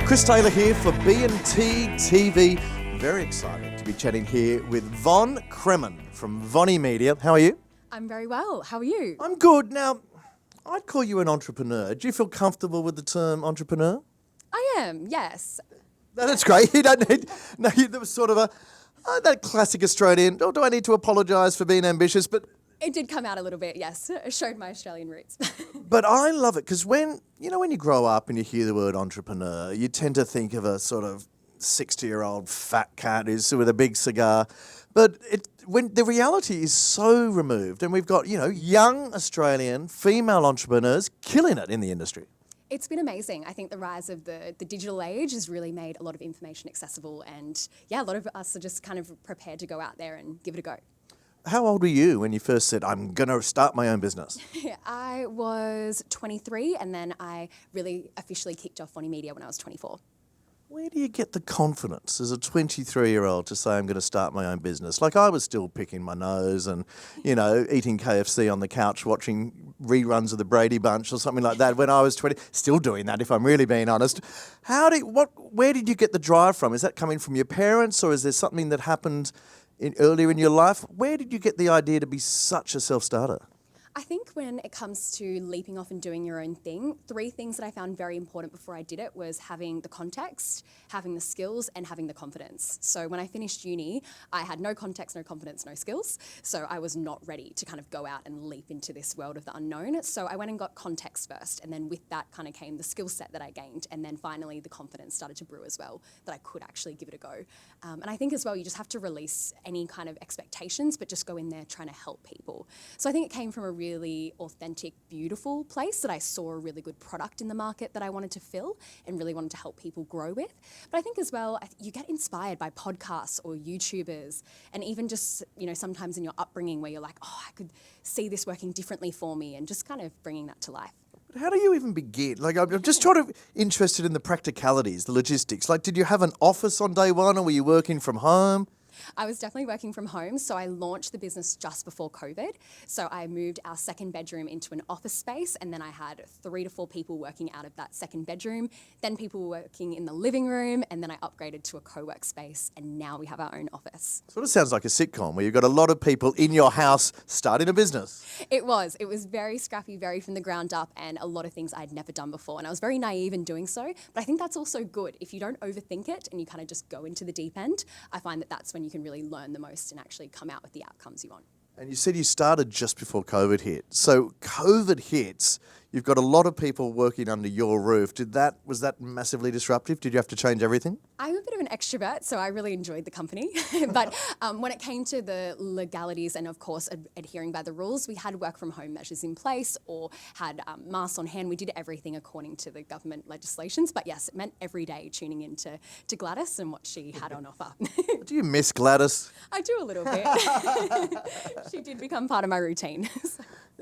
Chris Taylor here for B&T TV. Very excited to be chatting here with Von Cremen from Vonnimedia. How are you? I'm very well. How are you? I'm good. Now, I'd call you an entrepreneur. Do you feel comfortable with the term entrepreneur? I am, yes. No, that's great. You don't need... No, there was sort of that classic Australian, oh, do I need to apologise for being ambitious? But It did come out a little bit, yes. It showed my Australian roots. But I love it because when you grow up and you hear the word entrepreneur, you tend to think of a sort of 60-year-old fat cat who's with a big cigar. But when the reality is so removed, and we've got, young Australian female entrepreneurs killing it in the industry. It's been amazing. I think the rise of the digital age has really made a lot of information accessible, and a lot of us are just kind of prepared to go out there and give it a go. How old were you when you first said, I'm going to start my own business? I was 23, and then I really officially kicked off Vonnimedia when I was 24. Where do you get the confidence as a 23-year-old to say I'm going to start my own business? Like, I was still picking my nose and, eating KFC on the couch watching reruns of the Brady Bunch or something like that when I was 20. Still doing that, if I'm really being honest. Where did you get the drive from? Is that coming from your parents, or is there something that happened earlier in your life? Where did you get the idea to be such a self-starter? I think when it comes to leaping off and doing your own thing, 3 things that I found very important before I did it was having the context, having the skills, and having the confidence. So when I finished uni, I had no context, no confidence, no skills. So I was not ready to kind of go out and leap into this world of the unknown. So I went and got context first, and then with that kind of came the skill set that I gained, and then finally the confidence started to brew as well, that I could actually give it a go. And I think as well, you just have to release any kind of expectations, but just go in there trying to help people. So I think it came from a really authentic, beautiful place that I saw a really good product in the market that I wanted to fill and really wanted to help people grow with. But I think as well, you get inspired by podcasts or YouTubers, and even just, sometimes in your upbringing where you're like, oh, I could see this working differently for me, and just kind of bringing that to life. But how do you even begin? Like, I'm just interested in the practicalities, the logistics. Like, did you have an office on day one, or were you working from home? I was definitely working from home, so I launched the business just before COVID. So I moved our second bedroom into an office space, and then I had 3 to 4 people working out of that second bedroom. Then people were working in the living room, and then I upgraded to a co-work space, and now we have our own office. Sort of sounds like a sitcom where you've got a lot of people in your house starting a business. It was very scrappy, very from the ground up, and a lot of things I'd never done before. And I was very naive in doing so, but I think that's also good. If you don't overthink it and you kind of just go into the deep end, I find that that's when you can really learn the most and actually come out with the outcomes you want. And you said you started just before COVID hit. So COVID hits, you've got a lot of people working under your roof. Was that massively disruptive? Did you have to change everything? I'm a bit of an extrovert, so I really enjoyed the company. But when it came to the legalities and, of course, adhering by the rules, we had work from home measures in place or had masks on hand. We did everything according to the government legislations. But yes, it meant every day tuning in to Gladys and what she had on offer. Do you miss Gladys? I do a little bit. She did become part of my routine.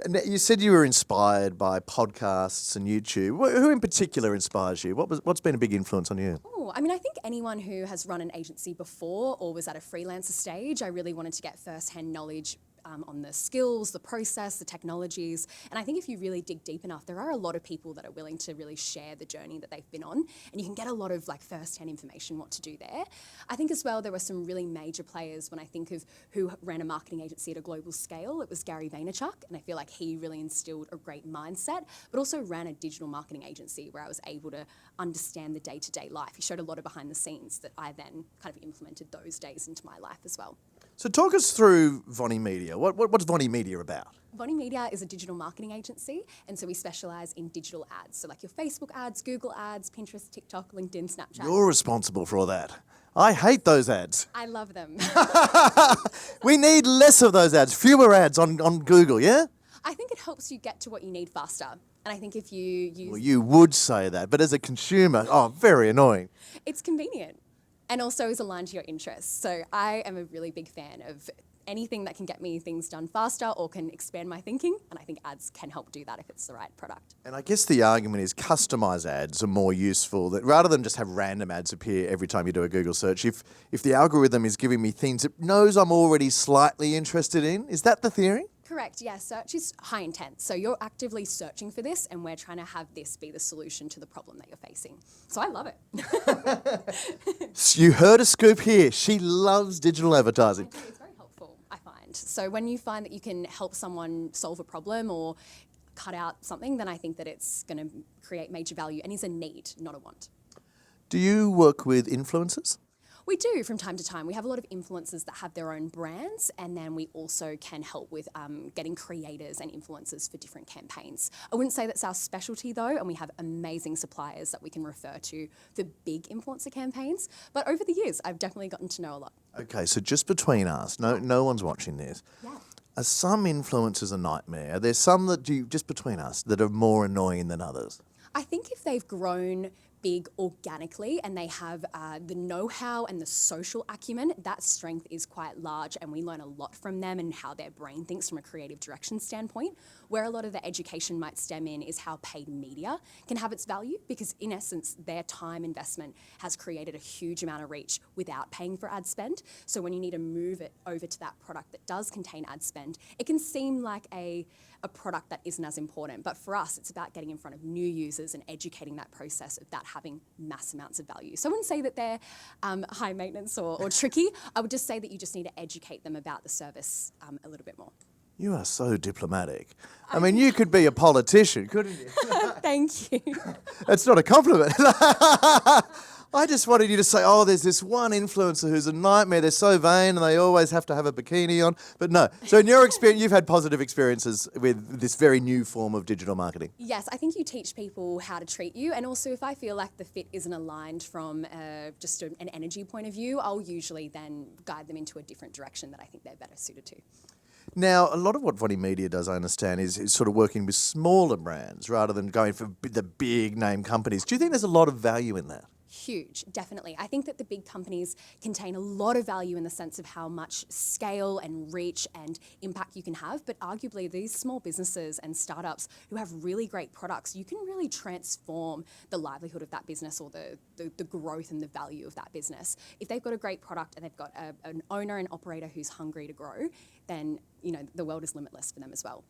And you said you were inspired by podcasts and YouTube. Who in particular inspires you? What's been a big influence on you? Oh, I think anyone who has run an agency before or was at a freelancer stage, I really wanted to get first-hand knowledge on the skills, the process, the technologies. And I think if you really dig deep enough, there are a lot of people that are willing to really share the journey that they've been on, and you can get a lot of first-hand information what to do there. I think as well there were some really major players when I think of who ran a marketing agency at a global scale. It was Gary Vaynerchuk, and I feel like he really instilled a great mindset, but also ran a digital marketing agency where I was able to understand the day-to-day life. He showed a lot of behind the scenes that I then kind of implemented those days into my life as well. So talk us through Vonnimedia. What's Vonnimedia about? Vonnimedia is a digital marketing agency, and so we specialise in digital ads. So like your Facebook ads, Google ads, Pinterest, TikTok, LinkedIn, Snapchat. You're responsible for all that. I hate those ads. I love them. We need less of those ads, fewer ads on Google, yeah? I think it helps you get to what you need faster. And I think if you use... Well, you would say that, but as a consumer, very annoying. It's convenient and also is aligned to your interests. So I am a really big fan of anything that can get me things done faster or can expand my thinking, and I think ads can help do that if it's the right product. And I guess the argument is customized ads are more useful, that rather than just have random ads appear every time you do a Google search, if the algorithm is giving me things it knows I'm already slightly interested in, is that the theory? Correct, yeah, search is high intent. So you're actively searching for this and we're trying to have this be the solution to the problem that you're facing. So I love it. You heard a scoop here. She loves digital advertising. It's very helpful, I find. So when you find that you can help someone solve a problem or cut out something, then I think that it's going to create major value and is a need, not a want. Do you work with influencers? We do from time to time. We have a lot of influencers that have their own brands, and then we also can help with getting creators and influencers for different campaigns. I wouldn't say that's our specialty though, and we have amazing suppliers that we can refer to for big influencer campaigns. But over the years, I've definitely gotten to know a lot. Okay, so just between us, no one's watching this. Yeah. Are some influencers a nightmare? There's some that just between us, that are more annoying than others. I think if they've grown big organically and they have the know-how and the social acumen, that strength is quite large, and we learn a lot from them and how their brain thinks from a creative direction standpoint. Where a lot of the education might stem in is how paid media can have its value, because in essence their time investment has created a huge amount of reach without paying for ad spend. So when you need to move it over to that product that does contain ad spend, it can seem like a product that isn't as important. But for us, it's about getting in front of new users and educating that process of that having mass amounts of value. So I wouldn't say that they're high maintenance or tricky. I would just say that you just need to educate them about the service a little bit more. You are so diplomatic. I mean, you could be a politician, couldn't you? Thank you. That's not a compliment. I just wanted you to say, oh, there's this one influencer who's a nightmare. They're so vain and they always have to have a bikini on. But no. So in your experience, you've had positive experiences with this very new form of digital marketing. Yes, I think you teach people how to treat you. And also if I feel like the fit isn't aligned from just an energy point of view, I'll usually then guide them into a different direction that I think they're better suited to. Now, a lot of what Vonnimedia does, I understand, is sort of working with smaller brands rather than going for the big name companies. Do you think there's a lot of value in that? Huge, definitely. I think that the big companies contain a lot of value in the sense of how much scale and reach and impact you can have, but arguably these small businesses and startups who have really great products, you can really transform the livelihood of that business or the growth and the value of that business. If they've got a great product and they've got an owner and operator who's hungry to grow, then the world is limitless for them as well.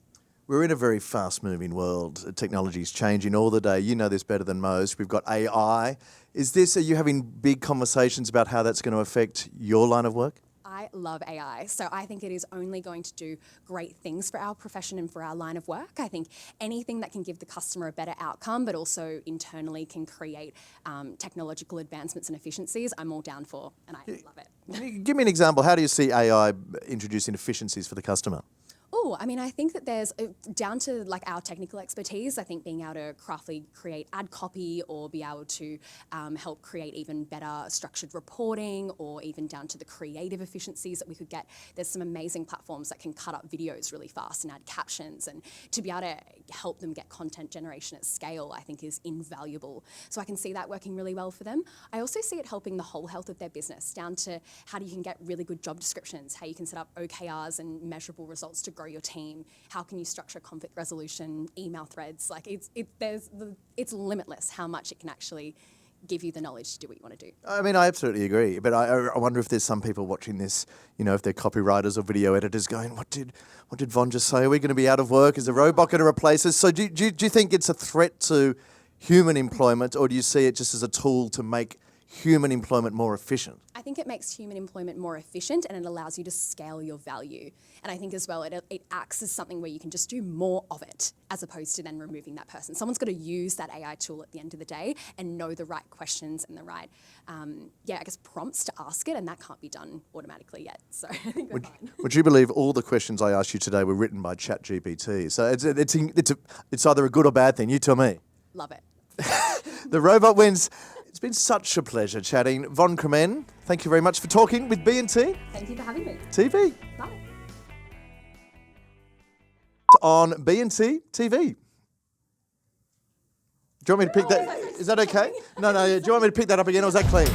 We're in a very fast-moving world. Technology is changing all the day. You know this better than most. We've got AI. Are you having big conversations about how that's going to affect your line of work? I love AI. So I think it is only going to do great things for our profession and for our line of work. I think anything that can give the customer a better outcome, but also internally can create technological advancements and efficiencies, I'm all down for, and I love it. Give me an example. How do you see AI introducing efficiencies for the customer? Oh, I mean, I think that there's, down to like our technical expertise, I think being able to craftily create ad copy or be able to help create even better structured reporting, or even down to the creative efficiencies that we could get. There's some amazing platforms that can cut up videos really fast and add captions, and to be able to help them get content generation at scale, I think is invaluable. So I can see that working really well for them. I also see it helping the whole health of their business, down to how you can get really good job descriptions, how you can set up OKRs and measurable results to grow your team, how can you structure conflict resolution, email threads. Like it's limitless how much it can actually give you the knowledge to do what you want to do. I mean, I absolutely agree, but I wonder if there's some people watching this, if they're copywriters or video editors going, what did Von just say? Are we going to be out of work? Is the robot going to replace us? So do you think it's a threat to human employment, or do you see it just as a tool to make human employment more efficient? I think it makes human employment more efficient, and it allows you to scale your value. And I think as well, it acts as something where you can just do more of it, as opposed to then removing that person. Someone's got to use that AI tool at the end of the day and know the right questions and the right, prompts to ask it, and that can't be done automatically yet. So I think we're fine. Would you believe all the questions I asked you today were written by ChatGPT? So it's either a good or bad thing. You tell me. Love it. The robot wins. It's been such a pleasure chatting. Veronica Cremen, thank you very much for talking with B&T. Thank you for having me. TV. Bye. On B&T TV. Do you want me to pick that? Is that okay? No. Do you want me to pick that up again, or is that clean?